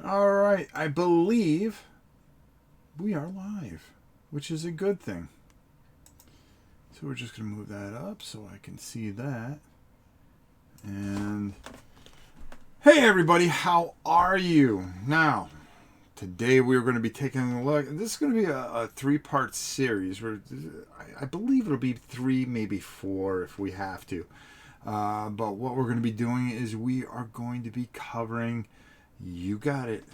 All right, I believe we are live, which is a good thing. So we're just going to move that up so I can see that. And hey everybody, how are you? Now, today we're going to be taking a look. This is going to be a three-part series. I believe it'll be 3, maybe 4 if we have to. But what we're going to be doing is we are going to be covering, you got it,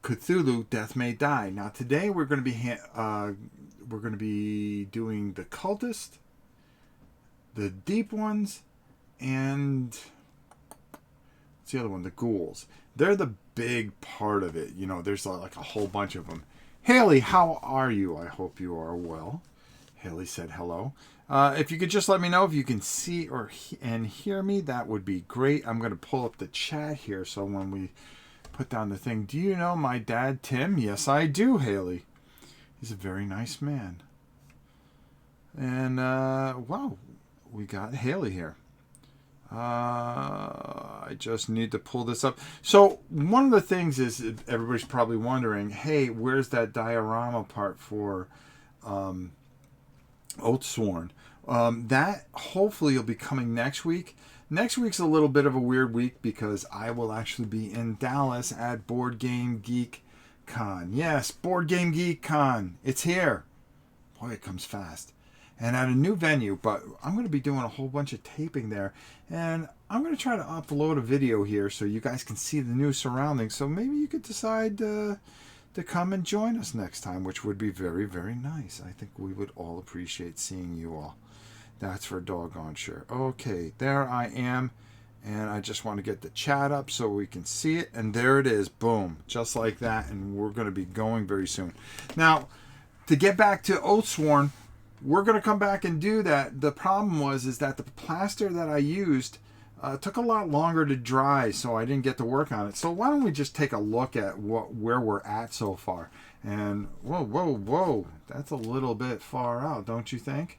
Cthulhu, Death May Die. Now today we're going to be doing the cultist, the deep ones, and what's the other one? The ghouls. They're the big part of it. You know, there's like a whole bunch of them. Haley, how are you? I hope you are well. Haley said hello. If you could just let me know if you can see and hear me, that would be great. I'm going to pull up the chat here so when we put down the thing. Do you know my dad, Tim? Yes, I do, Haley. He's a very nice man. And, wow, we got Haley here. I just need to pull this up. So one of the things is everybody's probably wondering, hey, where's that diorama part for Oathsworn? That hopefully will be coming next week. Next week's a little bit of a weird week because I will actually be in Dallas at Board Game Geek Con. Yes, Board Game Geek Con. It's here. Boy, it comes fast. And at a new venue, but I'm going to be doing a whole bunch of taping there. And I'm going to try to upload a video here so you guys can see the new surroundings. So maybe you could decide to come and join us next time, which would be very, very nice. I think we would all appreciate seeing you all. That's for doggone sure. Okay, there I am. And I just want to get the chat up so we can see it. And there it is. Boom. Just like that. And we're going to be going very soon. Now, to get back to Oathsworn, we're going to come back and do that. The problem is that the plaster that I used took a lot longer to dry, so I didn't get to work on it. So why don't we just take a look at where we're at so far? And whoa, that's a little bit far out, don't you think?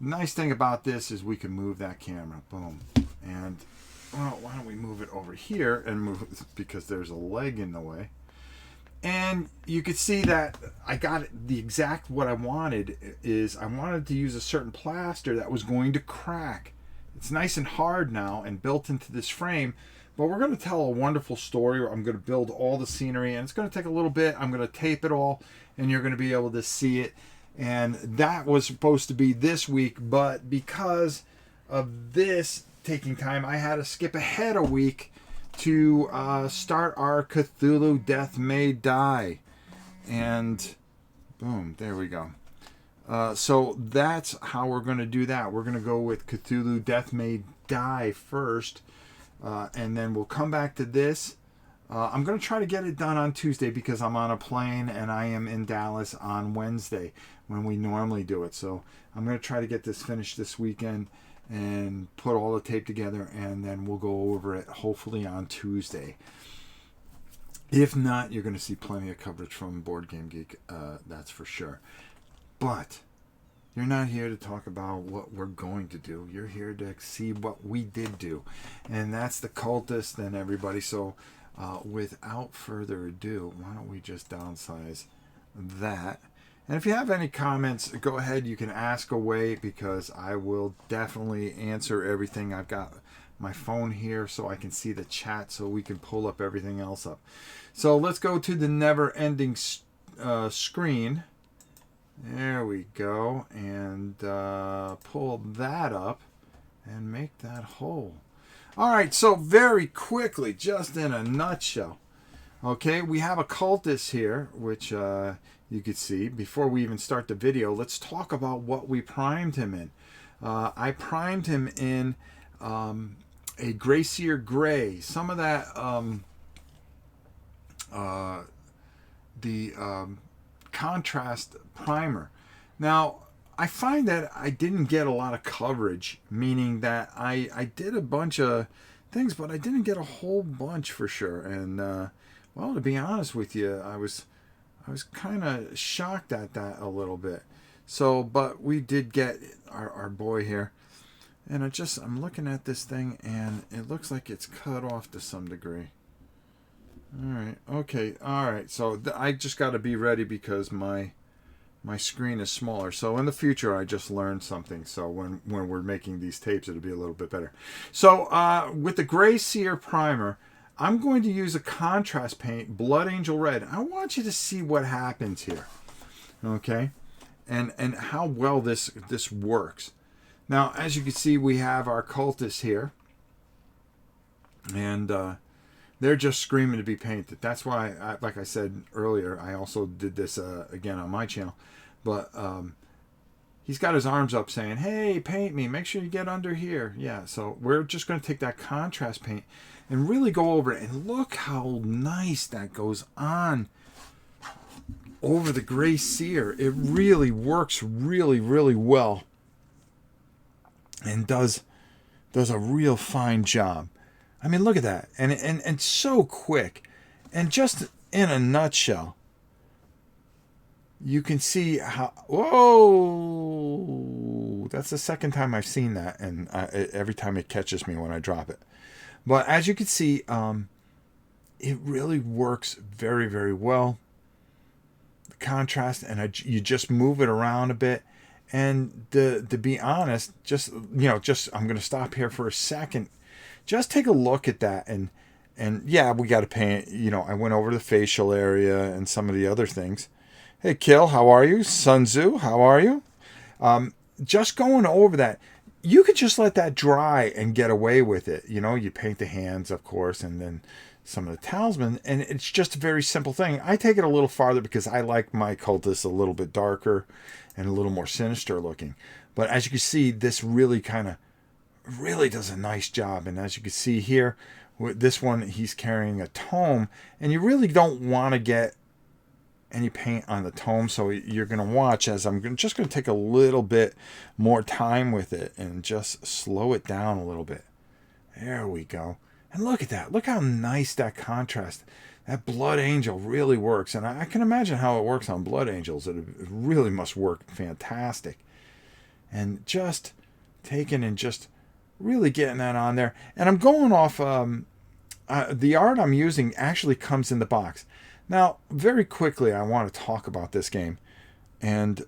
Nice thing about this is we can move that camera. Boom. And, well, why don't we move it over here and move it because there's a leg in the way. And you could see that I got the exact what I wanted is I wanted to use a certain plaster that was going to crack. It's nice and hard now and built into this frame, but we're going to tell a wonderful story. I'm going to build all the scenery and it's going to take a little bit. I'm going to tape it all and you're going to be able to see it. And that was supposed to be this week, but because of this taking time, I had to skip ahead a week to start our Cthulhu Death May Die. And boom, there we go. So that's how we're going to do that. We're going to go with Cthulhu Death May Die first. And then we'll come back to this. I'm going to try to get it done on Tuesday because I'm on a plane and I am in Dallas on Wednesday when we normally do it. So I'm going to try to get this finished this weekend and put all the tape together, and then we'll go over it hopefully on Tuesday. If not, you're going to see plenty of coverage from Board Game Geek, that's for sure. But you're not here to talk about what we're going to do. You're here to see what we did do, and that's the cultist and everybody. So without further ado, why don't we just downsize that? And if you have any comments, go ahead. You can ask away because I will definitely answer everything. I've got my phone here so I can see the chat so we can pull up everything else up. So let's go to the never-ending screen. There we go. And pull that up and make that whole. All right, so very quickly, just in a nutshell. Okay, we have a cultist here, which you could see. Before we even start the video, let's talk about what we primed him in. I primed him in a Gracier Gray. Some of that, contrast primer. Now, I find that I didn't get a lot of coverage, meaning that I did a bunch of things, but I didn't get a whole bunch for sure. And, well, to be honest with you, I was kind of shocked at that a little bit. So, but we did get our boy here. And I'm looking at this thing and it looks like it's cut off to some degree. All right. Okay. All right. So I just got to be ready because my screen is smaller. So in the future, I just learned something. So when we're making these tapes, it'll be a little bit better. So with the Gray Seer primer, I'm going to use a contrast paint, Blood Angel Red. I want you to see what happens here. Okay. And how well this works. Now, as you can see, we have our cultists here. And they're just screaming to be painted. That's why, like I said earlier, I also did this again on my channel. But he's got his arms up saying, hey, paint me. Make sure you get under here. Yeah, so we're just going to take that contrast paint and really go over it. And look how nice that goes on over the Gray Seer. It really works really, really well. And does a real fine job. I mean, look at that. And so quick. And just in a nutshell, you can see how... Whoa! That's the second time I've seen that. And every time it catches me when I drop it. But as you can see, it really works very, very well. The contrast, and you just move it around a bit. And to be honest, I'm going to stop here for a second. Just take a look at that, and yeah, we got to paint. I went over the facial area and some of the other things. Hey, Kill, how are you? Sun Tzu, how are you? Just going over that, you could just let that dry and get away with it. You paint the hands, of course, and then some of the talisman, and it's just a very simple thing. I take it a little farther because I like my cultists a little bit darker and a little more sinister looking. But as you can see, this really does a nice job. And as you can see here, with this one, he's carrying a tome, and you really don't want to get any paint on the tome. So you're going to watch as I'm just going to take a little bit more time with it and just slow it down a little bit. There we go. And look at that. Look how nice that contrast. That Blood Angel really works. And I can imagine how it works on Blood Angels. It really must work fantastic. And just taking and just really getting that on there. And I'm going off, the art I'm using actually comes in the box. Now, very quickly, I want to talk about this game. And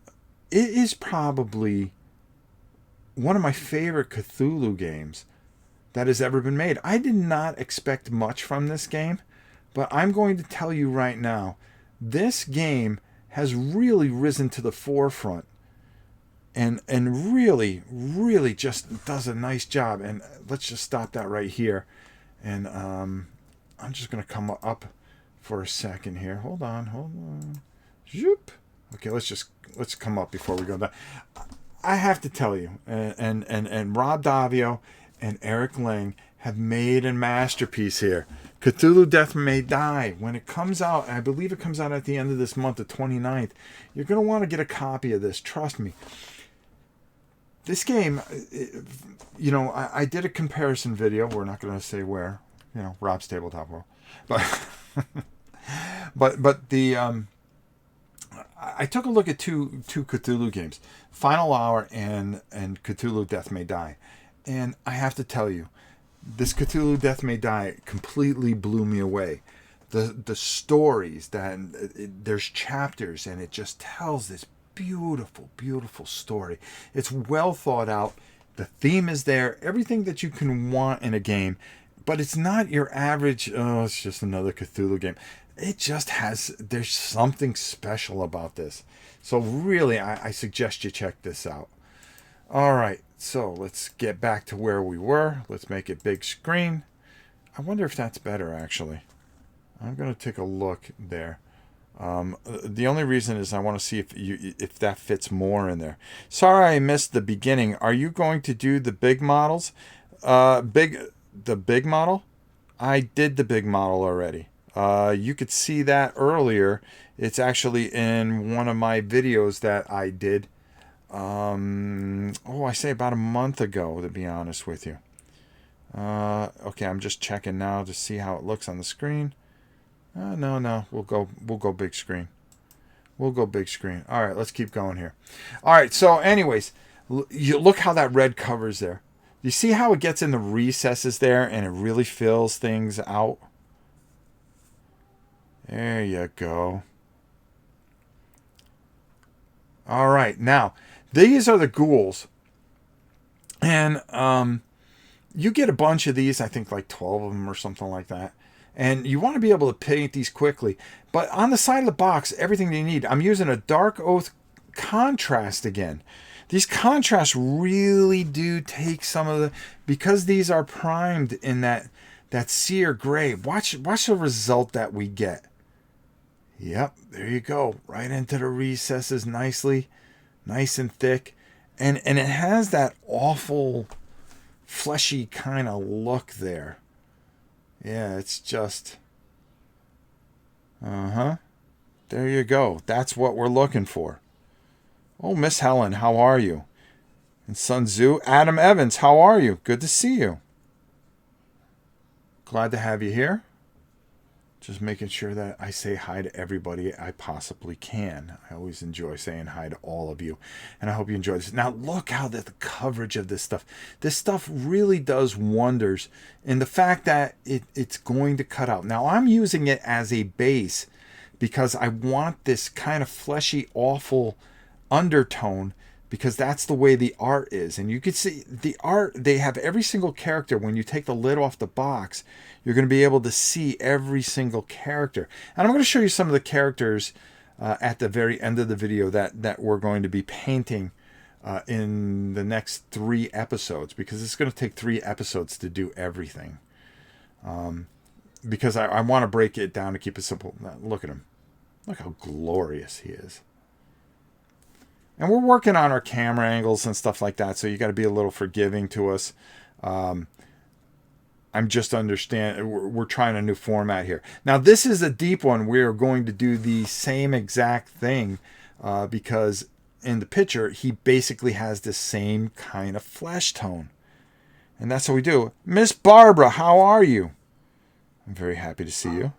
it is probably one of my favorite Cthulhu games that has ever been made. I did not expect much from this game, but I'm going to tell you right now, this game has really risen to the forefront. And really, really just does a nice job. And let's just stop that right here. And I'm just going to come up for a second here. Hold on. Zoop. Okay, let's come up before we go down. I have to tell you, and Rob Davio and Eric Lang have made a masterpiece here. Cthulhu Death May Die. When it comes out, I believe it comes out at the end of this month, the 29th, you're going to want to get a copy of this. Trust me. This game, I did a comparison video. We're not going to say where, Rob's Tabletop World. But but the I took a look at two Cthulhu games, Final Hour and Cthulhu Death May Die. And I have to tell you, this Cthulhu Death May Die completely blew me away. The stories, there's chapters, and it just tells this beautiful, beautiful story. It's well thought out. The theme is there. Everything that you can want in a game. But it's not your average, it's just another Cthulhu game. It just there's something special about this. So really, I suggest you check this out. All right, so let's get back to where we were. Let's make it big screen. I wonder if that's better, actually. I'm going to take a look there. The only reason is I want to see if that fits more in there. Sorry I missed the beginning. Are you going to do the big models? The big model? I did the big model already. You could see that earlier. It's actually in one of my videos that I did. I say about a month ago, to be honest with you. Okay, I'm just checking now to see how it looks on the screen. No, we'll go big screen. We'll go big screen. All right, let's keep going here. All right, so anyways, you look how that red covers there. You see how it gets in the recesses there and it really fills things out? There you go. All right. Now, these are the ghouls. And you get a bunch of these, I think like 12 of them or something like that. And you want to be able to paint these quickly. But on the side of the box, everything you need. I'm using a Dark Oath contrast again. These contrasts really do take some of the... Because these are primed in that sear gray. Watch the result that we get. Yep, there you go. Right into the recesses nicely. Nice and thick. And it has that awful fleshy kind of look there. Yeah, it's just... Uh-huh. There you go. That's what we're looking for. Oh, Miss Helen, how are you? And Sun Tzu, Adam Evans, how are you? Good to see you. Glad to have you here. Just making sure that I say hi to everybody I possibly can. I always enjoy saying hi to all of you. And I hope you enjoy this. Now, look how the coverage of this stuff. This stuff really does wonders in the fact that it's going to cut out. Now, I'm using it as a base because I want this kind of fleshy, awful undertone because that's the way the art is. And you can see the art, they have every single character. When you take the lid off the box, you're going to be able to see every single character. And I'm going to show you some of the characters at the very end of the video that we're going to be painting in the next 3 episodes, because it's going to take 3 episodes to do everything. Because I want to break it down to keep it simple. Now, look at him. Look how glorious he is. And we're working on our camera angles and stuff like that, so you got to be a little forgiving to us. I'm just we're trying a new format here. Now, this is a deep one. We're going to do the same exact thing because in the picture, he basically has the same kind of flesh tone. And that's what we do. Miss Barbara, how are you? I'm very happy to see you.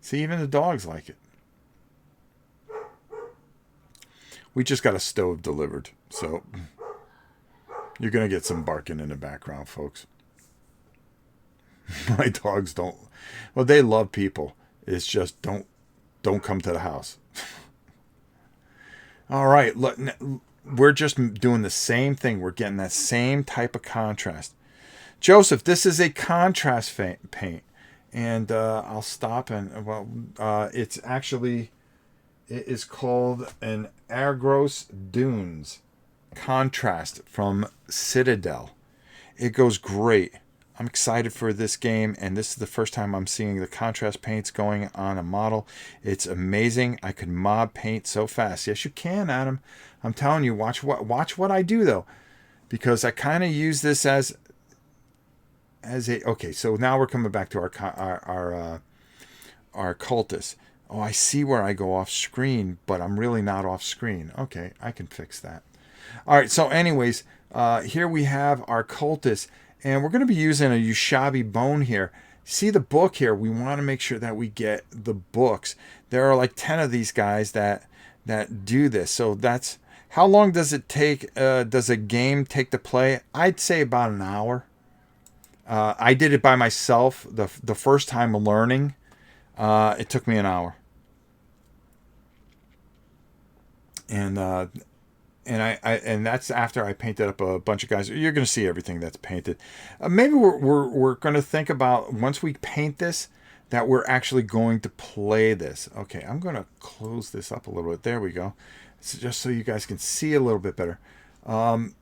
See, even the dogs like it. We just got a stove delivered, so you're going to get some barking in the background, folks. My dogs don't... Well, they love people. It's just don't come to the house. All right, look, we're just doing the same thing. We're getting that same type of contrast. Joseph, this is a contrast paint. And I'll stop and... Well, it's actually... It is called an Argos Dunes contrast from Citadel. It goes great. I'm excited for this game, and this is the first time I'm seeing the contrast paints going on a model. It's amazing. I could mob paint so fast. Yes, you can, Adam. I'm telling you, watch what I do, though, because I kind of use this as a... Okay, so now we're coming back to our cultist. Oh, I see where I go off screen, but I'm really not off screen. Okay, I can fix that. All right, so anyways, here we have our cultist, and we're going to be using a Ushabi bone here. See the book here? We want to make sure that we get the books. There are like 10 of these guys that do this. So that's... How long does it take? Does a game take to play? I'd say about an hour. I did it by myself the first time learning. It took me an hour. And that's after I painted up a bunch of guys. You're going to see everything that's painted. Maybe we're going to think about, once we paint this, that we're actually going to play this. Okay, I'm going to close this up a little bit. There we go. It's just so you guys can see a little bit better. One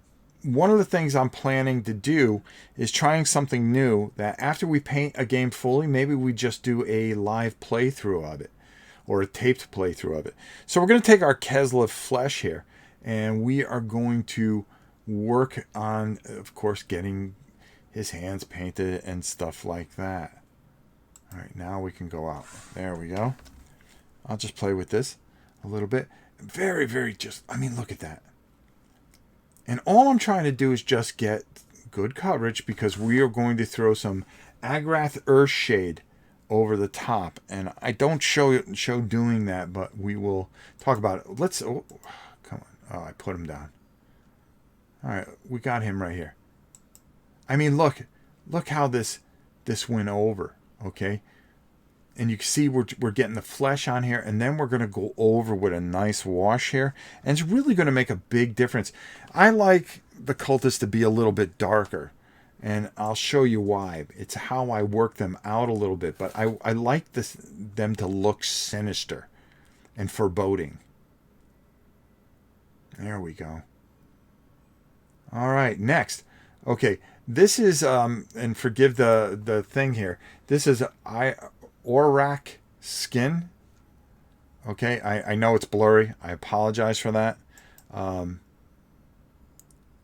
of the things I'm planning to do is trying something new, that after we paint a game fully, maybe we just do a live playthrough of it, or a taped playthrough of it. So we're going to take our Keslev flesh here, and we are going to work on, of course, getting his hands painted and stuff like that. All right, now we can go out. There we go. I'll just play with this a little bit. Very, very just, I mean, look at that. And all I'm trying to do is just get good coverage, because we are going to throw some Agrath Earthshade over the top. And I don't show doing that, but we will talk about it. Let's... Oh, come on. Oh, I put him down. All right, we got him right here. I mean, look how this went over, okay? And you can see we're getting the flesh on here, and then we're going to go over with a nice wash here, and it's really going to make a big difference. I like the cultists to be a little bit darker, and I'll show you why. It's how I work them out a little bit, but I like them to look sinister and foreboding. There we go. All right, next. Okay, this is and forgive the thing here. This is Aurak skin. Okay, I know it's blurry. I apologize for that.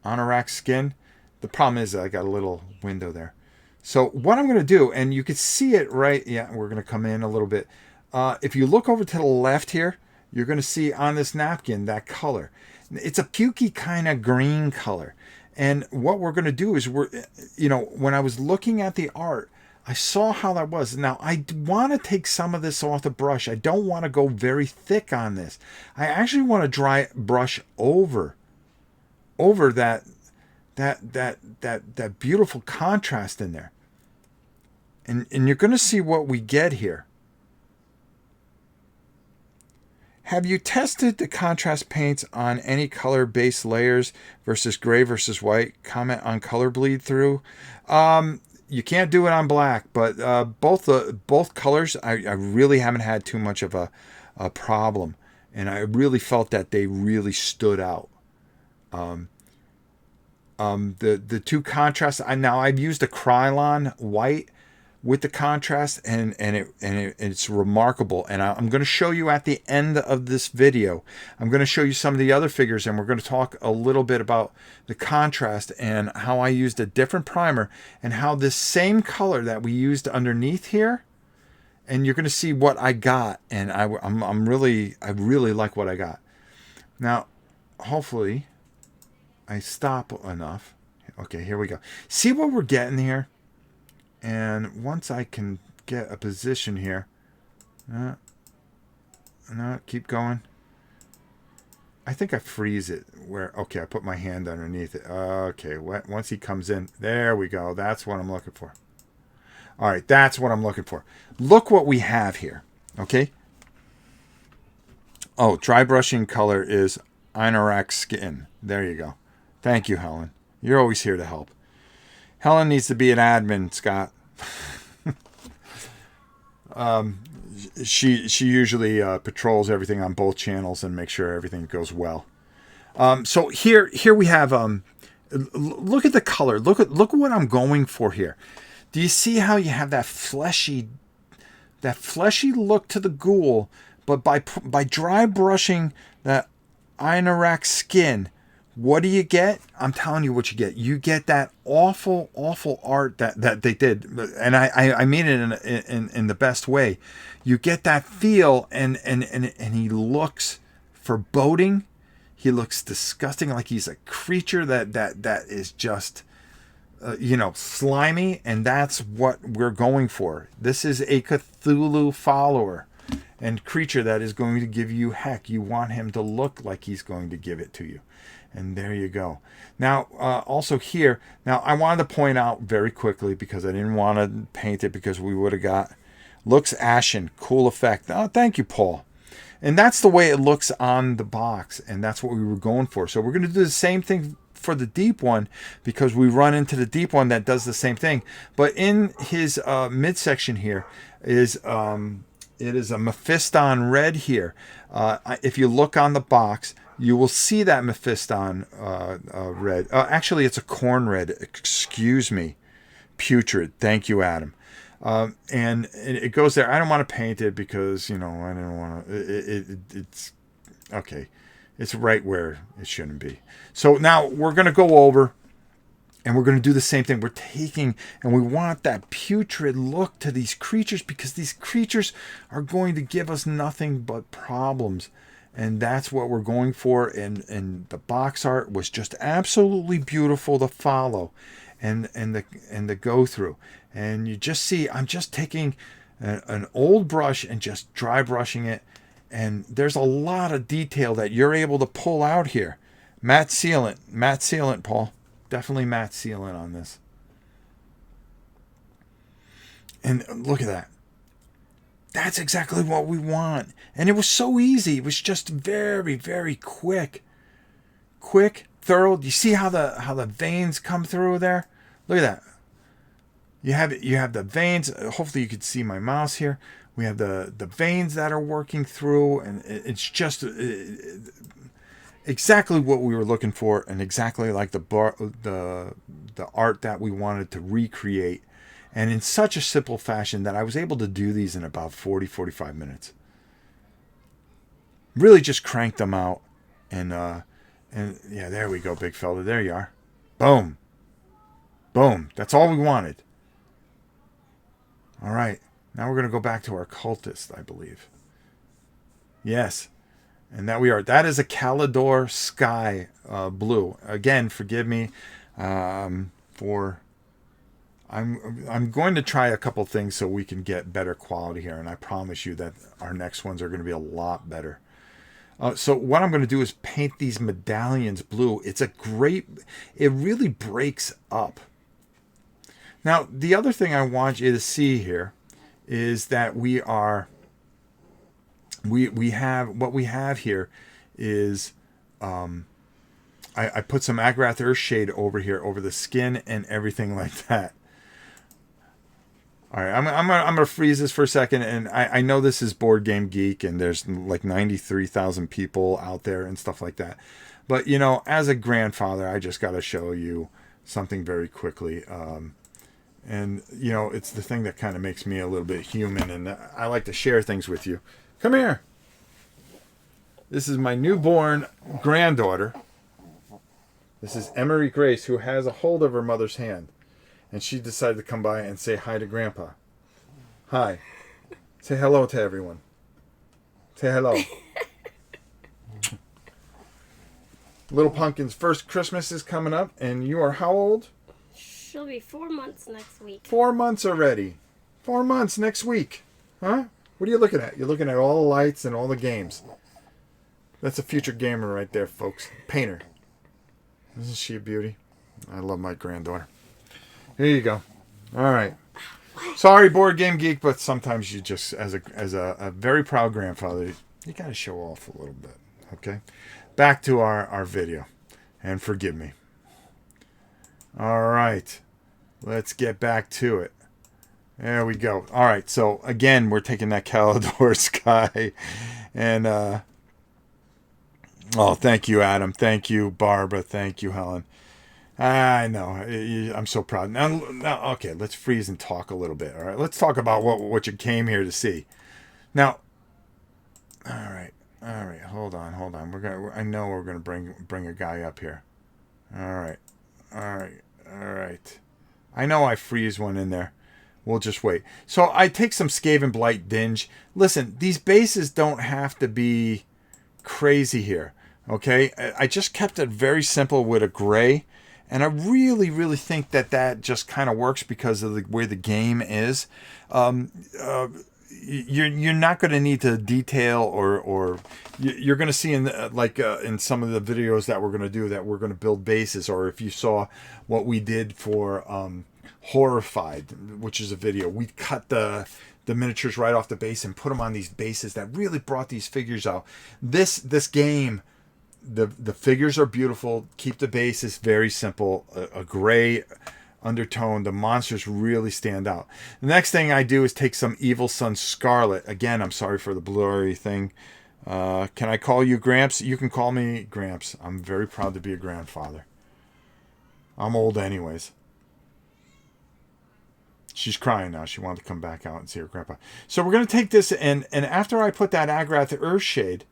Anorak skin. The problem is I got a little window there. So what I'm going to do, and you can see it right. Yeah, we're going to come in a little bit. If you look over to the left here, you're going to see on this napkin that color. It's a pukey kind of green color. And what we're going to do is when I was looking at the art, I saw how that was. Now, I want to take some of this off the brush. I don't want to go very thick on this. I actually want to dry brush over that beautiful contrast in there. And you're going to see what we get here. Have you tested the contrast paints on any color-based layers versus gray versus white? Comment on color bleed through. You can't do it on black, but both colors, I really haven't had too much of a problem, and I really felt that they really stood out. The two contrasts. I've used a Krylon white with the contrast, and it's remarkable. And I'm going to show you at the end of this video. I'm going to show you some of the other figures, and we're going to talk a little bit about the contrast and how I used a different primer and how this same color that we used underneath here. And you're going to see what I got, and I really like what I got. Now, hopefully, I stop enough. Okay, here we go. See what we're getting here? And once I can get a position here, no, keep going. I think I freeze it okay, I put my hand underneath it. Okay, once he comes in, there we go. That's what I'm looking for. All right, that's what I'm looking for. Look what we have here, okay? Oh, dry brushing color is Anorak skin. There you go. Thank you, Helen. You're always here to help. Helen needs to be an admin, Scott. She usually patrols everything on both channels and makes sure everything goes well. So here we have look at the color. Look at what I'm going for here. Do you see how you have that fleshy look to the ghoul, but by dry brushing that Anorak skin, what do you get? I'm telling you what you get. You get that awful art that they did, and I mean it in the best way. You get that feel, and he looks foreboding. He looks disgusting, like he's a creature that is just slimy, and that's what we're going for. This is a Cthulhu follower and creature that is going to give you heck. You want him to look like he's going to give it to you. And there you go. Now, also here, now I wanted to point out very quickly, because I didn't want to paint it because we would have got, looks ashen, cool effect. Oh, thank you, Paul. And that's the way it looks on the box, and that's what we were going for. So we're going to do the same thing for the deep one, because we run into the deep one that does the same thing. But in his midsection here is it is a Mephiston red here. If you look on the box, you will see that Mephiston red. Actually, it's a corn red. Excuse me. Putrid. Thank you, Adam. And it goes there. I don't want to paint it because, I don't want to. It's okay. It's right where it shouldn't be. So now we're going to go over, and we're going to do the same thing. We're taking, and we want that putrid look to these creatures, because these creatures are going to give us nothing but problems. And that's what we're going for. And the box art was just absolutely beautiful to follow and the go through. And you just see, I'm just taking an old brush and just dry brushing it. And there's a lot of detail that you're able to pull out here. Matte sealant, Paul. Definitely matte sealant on this. And look at that. That's exactly what we want. And it was so easy. It was just very, very quick. Quick, thorough. Do you see how the veins come through there? Look at that. You have the veins. Hopefully you can see my mouse here. We have the veins that are working through, and it's just exactly what we were looking for, and exactly like the art that we wanted to recreate, and in such a simple fashion that I was able to do these in about 45 minutes. Really just cranked them out, and yeah, there we go, big fella. There you are. Boom. Boom. That's all we wanted. All right. Now we're going to go back to our cultist, I believe. Yes. And that we are. That is a Calidor Sky blue. Again, forgive me for... I'm going to try a couple things so we can get better quality here. And I promise you that our next ones are going to be a lot better. So what I'm going to do is paint these medallions blue. It's a great... It really breaks up. Now, the other thing I want you to see here is that we have what we have here is I put some Agrath Earth shade over here over the skin and everything like that. All right, I'm gonna freeze this for a second, and I know this is Board Game Geek and there's like 93,000 people out there and stuff like that, but you know, as a grandfather, I just got to show you something very quickly. And, you know, it's the thing that kind of makes me a little bit human, and I like to share things with you. Come here. This is my newborn granddaughter. This is Emery Grace, who has a hold of her mother's hand. And she decided to come by and say hi to Grandpa. Hi. Say hello to everyone. Say hello. Little Pumpkin's first Christmas is coming up, and you are how old? She'll be 4 months next week. 4 months already. 4 months next week. Huh? What are you looking at? You're looking at all the lights and all the games. That's a future gamer right there, folks. Painter. Isn't she a beauty? I love my granddaughter. Here you go. All right. Sorry, Board Game Geek, but sometimes you just, as a very proud grandfather, you got to show off a little bit. Okay? Back to our video. And forgive me. All right. Let's get back to it. There we go. All right. So, again, we're taking that Calidor Sky. And, oh, thank you, Adam. Thank you, Barbara. Thank you, Helen. I know. I'm so proud. Now, okay, let's freeze and talk a little bit. All right. Let's talk about what you came here to see. Now, all right. Hold on. I know we're gonna bring a guy up here. All right. I know I freeze one in there. We'll just wait. So I take some Skaven Blight Dinge. Listen, these bases don't have to be crazy here. Okay, I just kept it very simple with a gray, and I really, really think that just kind of works because of the way the game is. You're not going to need to detail or you're going to see in in some of the videos that we're going to do that we're going to build bases, or if you saw what we did for Horrified, which is a video, we cut the miniatures right off the base and put them on these bases that really brought these figures out. This game, the figures are beautiful. Keep the bases very simple, a gray undertone. The monsters really stand out. The next thing I do is take some Evil Sun Scarlet. Again, I'm sorry for the blurry thing. Can I call you Gramps? You can call me Gramps. I'm very proud to be a grandfather. I'm old anyways. She's crying now. She wanted to come back out and see her grandpa. So we're going to take this, and after I put that Agrath Earth shade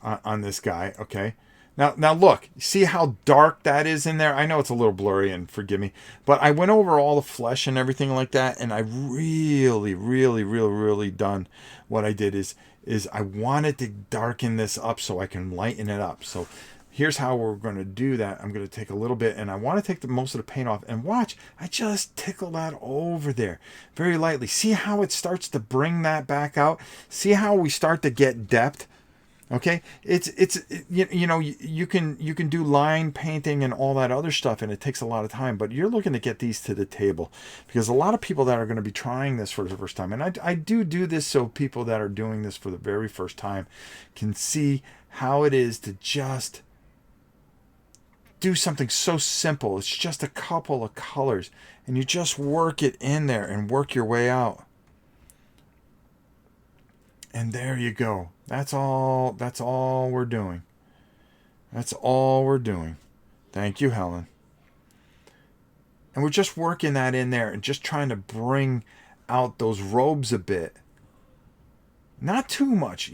on this guy, okay? Now look, see how dark that is in there? I know it's a little blurry, and forgive me, but I went over all the flesh and everything like that, and I really done what I did is I wanted to darken this up so I can lighten it up. So here's how we're going to do that. I'm going to take a little bit, and I want to take most of the paint off, and watch, I just tickle that over there very lightly. See how it starts to bring that back out? See how we start to get depth? Okay, you can do line painting and all that other stuff, and it takes a lot of time. But you're looking to get these to the table because a lot of people that are going to be trying this for the first time, and I do this so people that are doing this for the very first time can see how it is to just do something so simple. It's just a couple of colors, and you just work it in there and work your way out. And there you go. That's all we're doing. That's all we're doing. Thank you, Helen. And we're just working that in there and just trying to bring out those robes a bit. Not too much,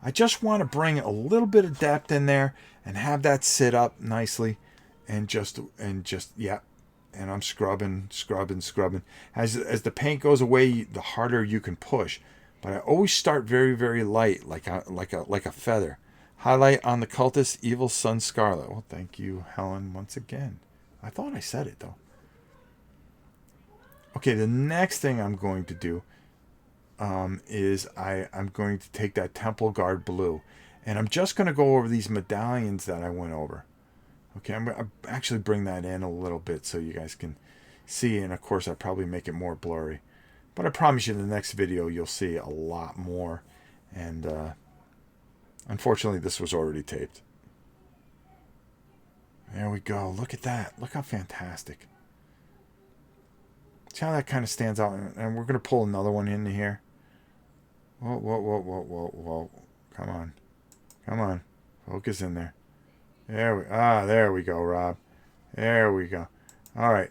I just want to bring a little bit of depth in there and have that sit up nicely and just yeah. And I'm scrubbing. As the paint goes away, the harder you can push. But I always start very, very light, like a feather. Highlight on the cultist, Evil Sun Scarlet. Well, thank you, Helen, once again. I thought I said it, though. Okay, the next thing I'm going to do is I'm going to take that Temple Guard blue. And I'm just going to go over these medallions that I went over. Okay, I'm going to actually bring that in a little bit so you guys can see. And, of course, I'll probably make it more blurry. But I promise you in the next video you'll see a lot more. And unfortunately this was already taped. There we go. Look at that. Look how fantastic. See how that kind of stands out. And we're going to pull another one into here. Whoa. Come on. Focus in there. There we go, Rob. There we go. All right.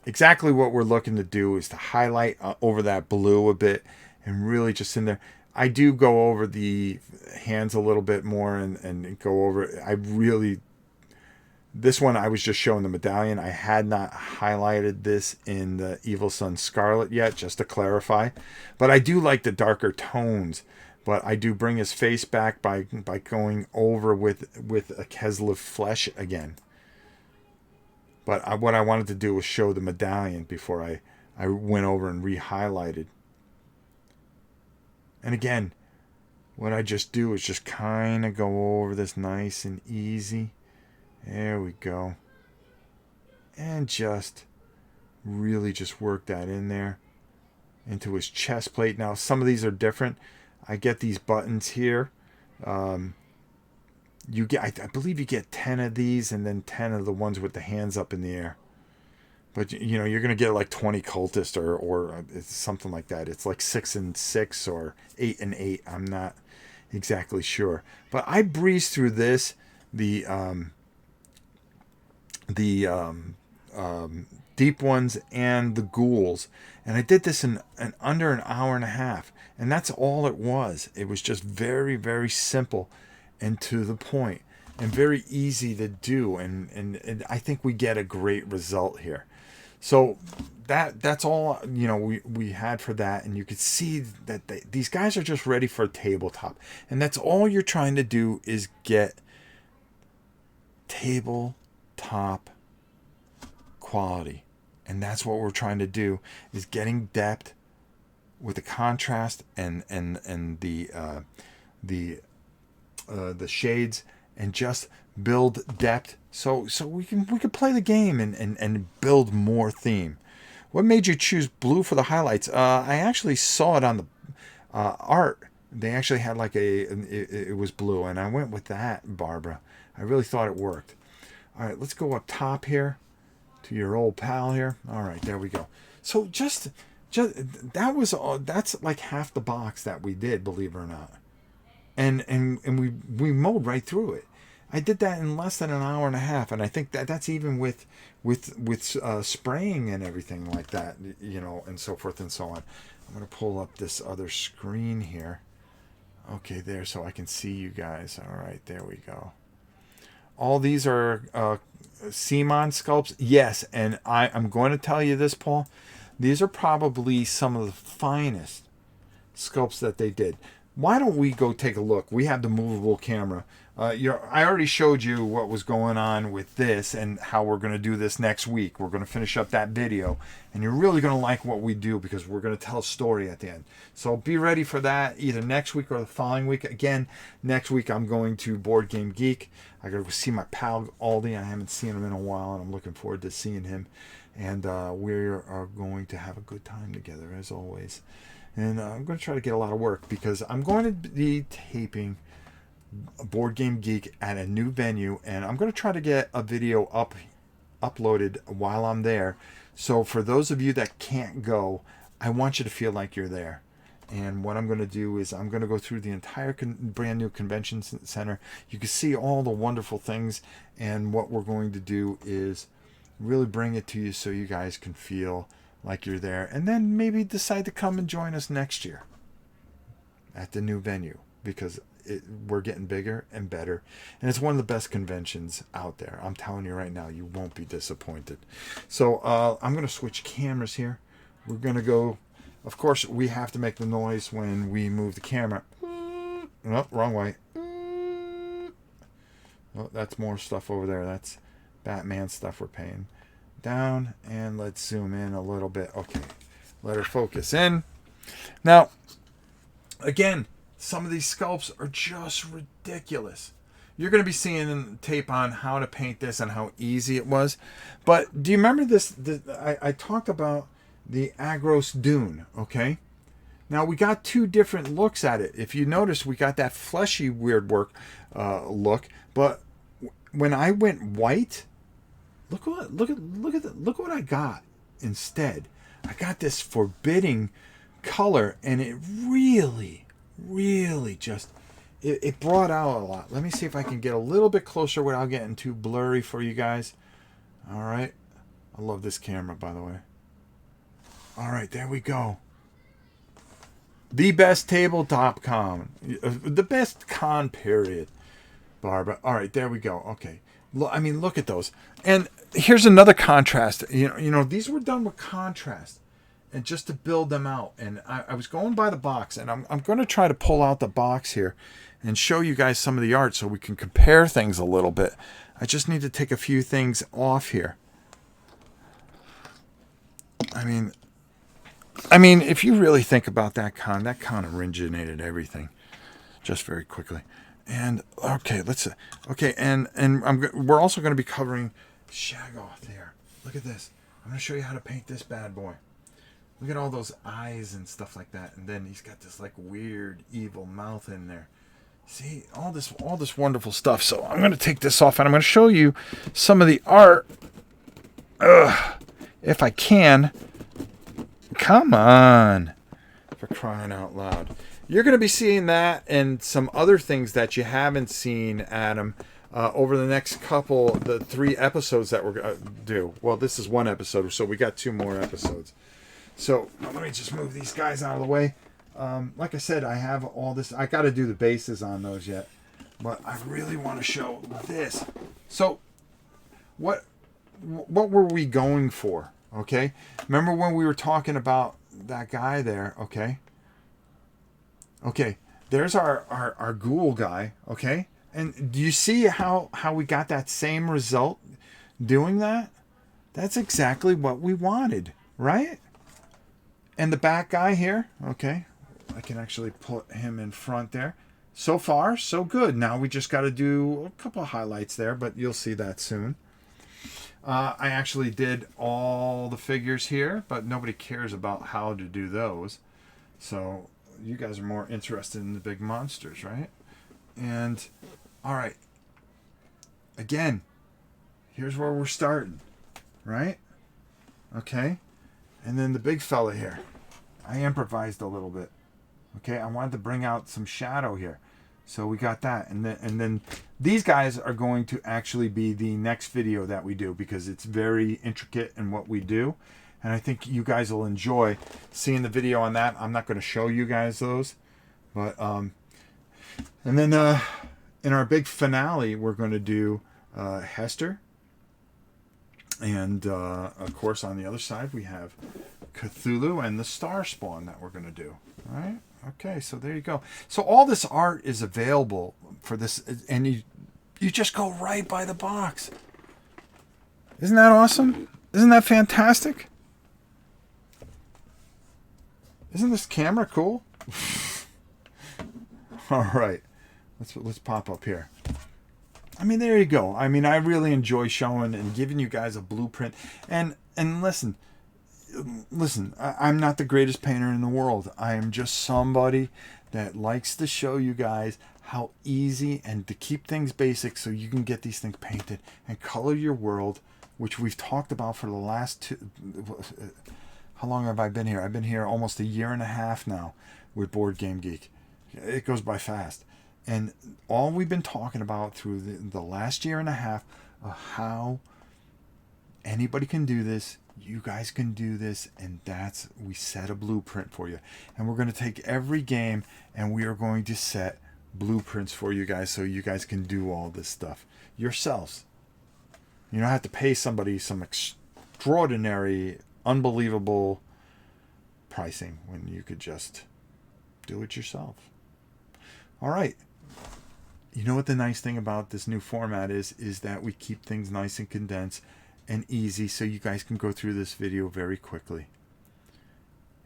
Exactly what we're looking to do is to highlight over that blue a bit and really just in there. I do go over the hands a little bit more and go over. This one I was just showing the medallion. I had not highlighted this in the Evil Sun Scarlet yet, just to clarify. But I do like the darker tones. But I do bring his face back by going over with a Keslev flesh again. But what I wanted to do was show the medallion before I went over and re-highlighted. And again, what I just do is just kind of go over this nice and easy. There we go. And just really just work that in there into his chest plate. Now, some of these are different. I get these buttons here. I believe you get 10 of these and then 10 of the ones with the hands up in the air. But you're going to get like 20 cultists or it's something like that. It's like 6 and 6 or 8 and 8. I'm not exactly sure. But I breezed through this, the deep ones and the ghouls, and I did this in under an hour and a half, and that's all it was. It was just very, very simple and to the point and very easy to do, and I think we get a great result here. So that's all we had for that, and you could see that these guys are just ready for a tabletop, and that's all you're trying to do is get tabletop quality. And that's what we're trying to do, is getting depth with the contrast and the shades, and just build depth so we can play the game and build more theme. What made you choose blue for the highlights? I actually saw it on the art. They actually had like it was blue, and I went with that, Barbara. I really thought it worked. All right, let's go up top here to your old pal here. All right, there we go. So just that's like half the box that we did, believe it or not. And we mowed right through it. I did that in less than an hour and a half, and I think that's even with spraying and everything like that, and so forth and so on. I'm going to pull up this other screen here. Okay, there, so I can see you guys. All right, there we go. All these are Simon sculpts. Yes, and I'm going to tell you this, Paul. These are probably some of the finest sculpts that they did. why don't we go take a look? We have the movable camera. I already showed you what was going on with this and how we're going to do this next week. We're going to finish up that video, and you're really going to like what we do because we're going to tell a story at the end. So be ready for that either next week or the following week. Again, next week I'm going to Board Game Geek. I got to go see my pal Aldi. I haven't seen him in a while, and I'm looking forward to seeing him. And we are going to have a good time together as always. And I'm going to try to get a lot of work because I'm going to be taping Board Game Geek at a new venue, and I'm going to try to get a video uploaded while I'm there. So for those of you that can't go, I want you to feel like you're there. And what I'm going to do is I'm going to go through the entire brand new convention center. You can see all the wonderful things, and what we're going to do is really bring it to you so you guys can feel like you're there, and then maybe decide to come and join us next year at the new venue, because we're getting bigger and better, and it's one of the best conventions out there. I'm telling you right now, you won't be disappointed. So I'm going to switch cameras here. We're going to go, of course, we have to make the noise when we move the camera. Oh, wrong way. Oh, that's more stuff over there. That's Batman stuff we're paying down, and let's zoom in a little bit. Okay, let her focus in. Now, again, some of these sculpts are just ridiculous. You're going to be seeing tape on how to paint this and how easy it was. But do you remember this? I talked about the Agros Dune, okay? Now, we got two different looks at it. If you notice, we got that fleshy weird work look, but when I went white, look what I got instead. I got this forbidding color, and it really just it brought out a lot. Let me see if I can get a little bit closer without getting too blurry for you guys. All right, I love this camera, by the way. All right, there we go. The best tabletop con, the best con period, Barbara. All right, there we go. Okay, I mean, look at those. And here's another contrast. You know, these were done with contrast, and just to build them out. And I was going by the box, and I'm going to try to pull out the box here and show you guys some of the art so we can compare things a little bit. I just need to take a few things off here. I mean, if you really think about that con originated everything, just very quickly. And okay, we're also going to be covering Shaggoth here. Look at this. I'm going to show you how to paint this bad boy. Look at all those eyes and stuff like that, and then he's got this like weird evil mouth in there. See all this wonderful stuff. So I'm going to take this off, and I'm going to show you some of the art. If I can. Come on, for crying out loud. You're going to be seeing that and some other things that you haven't seen, Adam, over the next the 3 episodes that we're going to do. Well, this is 1 episode, so we got 2 more episodes. So let me just move these guys out of the way. Like I said, I have all this. I got to do the bases on those yet, but I really want to show this. So what were we going for? Okay, remember when we were talking about that guy there? Okay, there's our ghoul guy. Okay, and do you see how we got that same result doing that? That's exactly what we wanted, right? And the back guy here, okay, I can actually put him in front there. So far, so good. Now we just got to do a couple of highlights there, but you'll see that soon. I actually did all the figures here, but nobody cares about how to do those. So you guys are more interested in the big monsters, right? And, all right. Again, here's where we're starting, right? Okay. And then the big fella here. I improvised a little bit. Okay, I wanted to bring out some shadow here. So we got that, and then these guys are going to actually be the next video that we do, because it's very intricate in what we do, and I think you guys will enjoy seeing the video on that. I'm not going to show you guys those, but and then in our big finale, we're going to do Hester, and of course on the other side we have Cthulhu and the Star Spawn that we're going to do. All right? Okay, so there you go. So all this art is available for this, and you just go right by the box. Isn't that awesome? Isn't that fantastic? Isn't this camera cool? All right, let's pop up here. I mean, there you go. I mean, I really enjoy showing and giving you guys a blueprint. And listen, I'm not the greatest painter in the world. I am just somebody that likes to show you guys how easy and to keep things basic so you can get these things painted and color your world, which we've talked about for the last how long have I been here? I've been here almost 1.5 years now with Board Game Geek. It goes by fast. And all we've been talking about through the last 1.5 years of how anybody can do this, you guys can do this, and we set a blueprint for you. And we're going to take every game and we are going to set blueprints for you guys so you guys can do all this stuff yourselves. You don't have to pay somebody some extraordinary, unbelievable pricing when you could just do it yourself. All right. You know what the nice thing about this new format is that we keep things nice and condensed and easy so you guys can go through this video very quickly.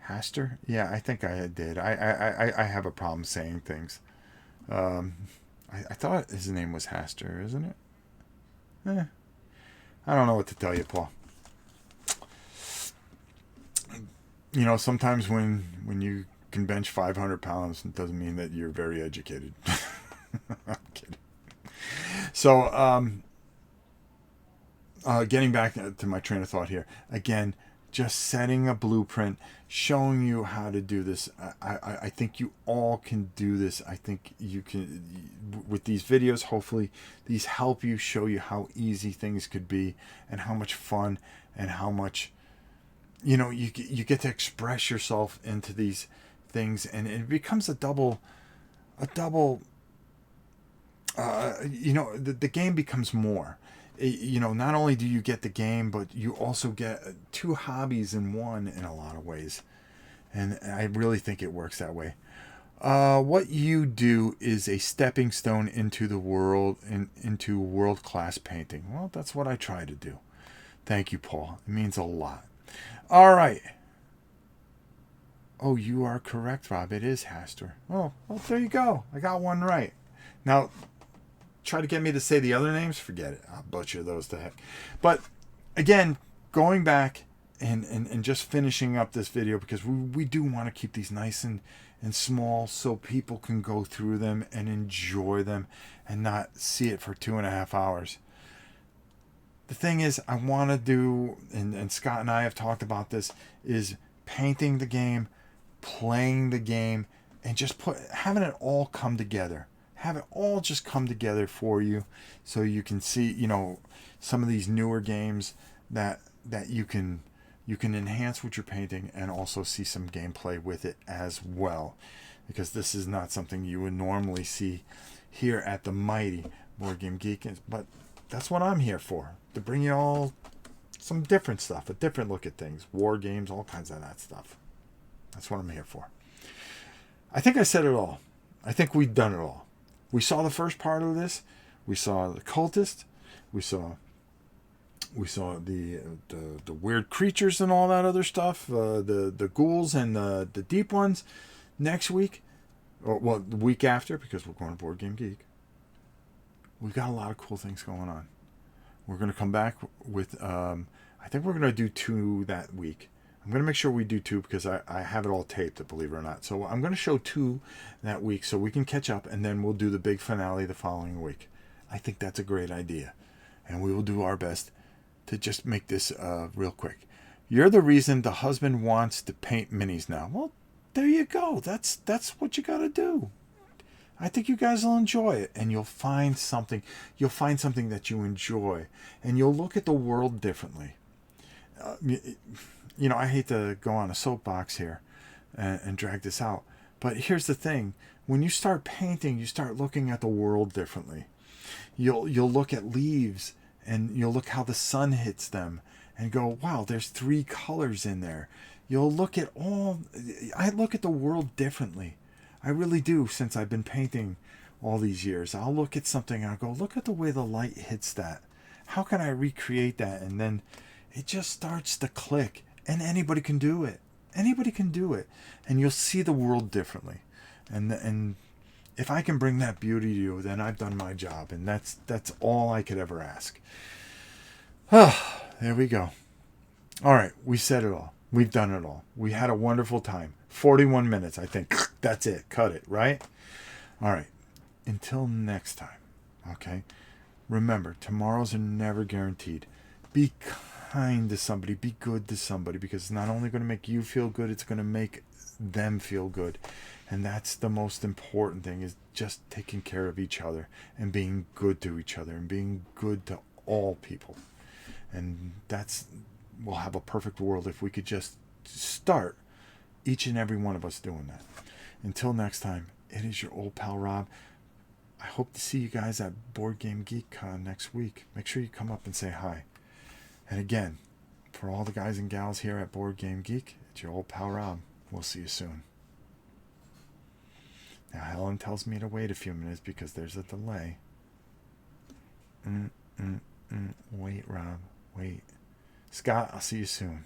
Haster? Yeah, I think I did. I have a problem saying things. I thought his name was Haster, isn't it? I don't know what to tell you, Paul. You know, sometimes when you can bench 500 pounds, it doesn't mean that you're very educated. I'm kidding. So, getting back to my train of thought here. Again, just setting a blueprint, showing you how to do this. I think you all can do this. I think you can, with these videos, hopefully these help you, show you how easy things could be and how much fun and how much, you know, you get to express yourself into these things, and it becomes a double, you know, the game becomes more. You know, not only do you get the game, but you also get 2 hobbies in one in a lot of ways. And I really think it works that way. What you do is a stepping stone into the world, into world-class painting. Well, that's what I try to do. Thank you, Paul. It means a lot. All right. Oh, you are correct, Rob. It is Haster. Oh, well, there you go. I got one right. Now, try to get me to say the other names, forget it. I'll butcher those to heck. But again, going back and just finishing up this video, because we do want to keep these nice and small so people can go through them and enjoy them and not see it for 2.5 hours. The thing is, I want to do, and Scott and I have talked about this, is painting the game, playing the game, and just having it all come together. Have it all just come together for you so you can see, you know, some of these newer games that you can enhance what you're painting and also see some gameplay with it as well, because this is not something you would normally see here at the mighty Board Game Geek, but that's what I'm here for, to bring you all some different stuff, a different look at things, war games, all kinds of that stuff. That's what I'm here for. I think I said it all. I think we've done it all. We saw the first part of this. We saw the cultist. We saw the weird creatures and all that other stuff. The ghouls and the deep ones. Next week, or well, the week after, because we're going to Board Game Geek. We've got a lot of cool things going on. We're going to come back with. I think we're going to do 2 that week. I'm going to make sure we do 2 because I have it all taped, believe it or not. So I'm going to show 2 that week so we can catch up, and then we'll do the big finale the following week. I think that's a great idea. And we will do our best to just make this real quick. You're the reason the husband wants to paint minis now. Well, there you go. That's what you got to do. I think you guys will enjoy it, and you'll find something. You'll find something that you enjoy, and you'll look at the world differently. You know, I hate to go on a soapbox here and drag this out, but here's the thing. When you start painting, you start looking at the world differently. You'll look at leaves, and you'll look how the sun hits them, and go, wow, there's 3 colors in there. You'll look at I look at the world differently. I really do, since I've been painting all these years. I'll look at something and I'll go, look at the way the light hits that. How can I recreate that? And then it just starts to click, and anybody can do it. Anybody can do it. And you'll see the world differently. And if I can bring that beauty to you, then I've done my job. And that's all I could ever ask. Ah, there we go. All right, we said it all. We've done it all. We had a wonderful time. 41 minutes, I think. That's it. Cut it, right? All right. Until next time, okay? Remember, tomorrows are never guaranteed. Be kind to somebody. Be good to somebody, because it's not only going to make you feel good, it's going to make them feel good. And that's the most important thing, is just taking care of each other and being good to each other and being good to all people. And we'll have a perfect world if we could just start, each and every one of us, doing that. Until next time, it is your old pal Rob. I hope to see you guys at Board Game Geek Con next week. Make sure you come up and say hi. And again, for all the guys and gals here at Board Game Geek, it's your old pal Rob. We'll see you soon. Now Helen tells me to wait a few minutes because there's a delay. Wait, Rob. Wait. Scott, I'll see you soon.